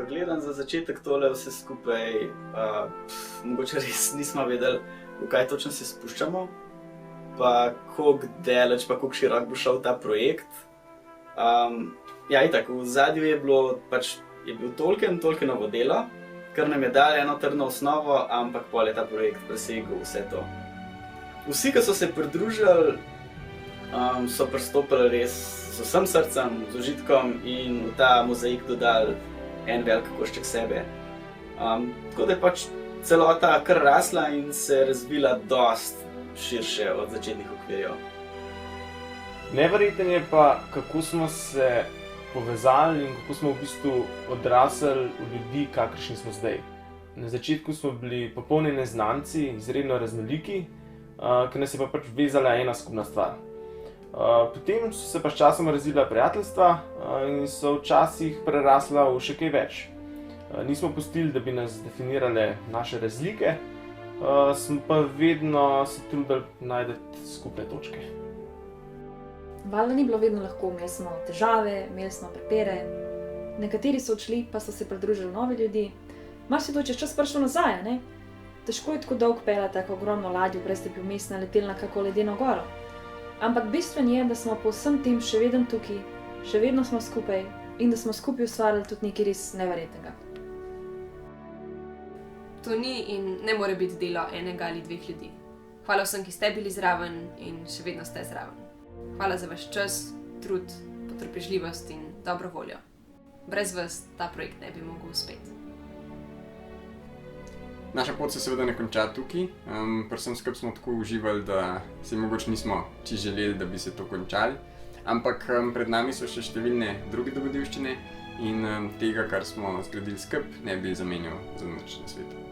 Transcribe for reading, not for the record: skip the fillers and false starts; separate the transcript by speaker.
Speaker 1: ko gledam za začetek tole vse skupaj, mogoče res nismo vedeli, v kaj točno se spuščamo, pa koliko daleč, pa koliko širok bo šel ta projekt. Ja, itak, v zadju je bil Tolkienovo delo, kar nam je dalo eno trdno osnovo, ampak pol je ta projekt presegel vse to. Vsi, ki so se pridružili, so pristopili res z vsem srcem, z užitkom in v ta mozaik dodali en velik košček sebe. Tako da je celota kar rasla in se razvila dost širše od začetnih okvirjev.
Speaker 2: Neverjeten je pa, kako smo se povezali in kako smo v bistvu odrasli v ljudi, kakršni smo zdaj. Na začetku smo bili popolni neznanci, izredno raznoliki, ki nas je pa vezala ena skupna stvar. Potem so se pa s časom razvila prijateljstva in so včasih prerasla v še kaj več. Nismo pustili, da bi nas definirale naše razlike, smo pa vedno se trudili najti skupne točke.
Speaker 3: Valjda ni bilo vedno lahko, imeli smo težave, imeli smo prepire. Nekateri so odšli, pa so se pridružili novi ljudi. Marsikdo čez čas prišlo nazaj, ne? Težko je tako dolgo peljati tako ogromno ladjo, brez da bi vmes naleteli na kako ledeno goro. Ampak bistveno je, da smo po vsem tem še vedno tukaj, še vedno smo skupaj in da smo skupaj ustvarjali tudi nekaj res neverjetnega.
Speaker 4: To ni in ne more biti delo enega ali dveh ljudi. Hvala vsem, ki ste bili zraven in še vedno ste zraven. Hvala za vaš čas, trud, potrpežljivost in dobro voljo. Brez vas ta projekt ne bi mogel uspeti.
Speaker 5: Naša pot se seveda ne konča tukaj. Predvsem skupaj smo tako uživali, da si mogoče nismo čisto želeli, da bi se to končali. Ampak pred nami so še številne druge dogodivščine in tega, kar smo zgradili skupaj, ne bi zamenjal za nič na svetu.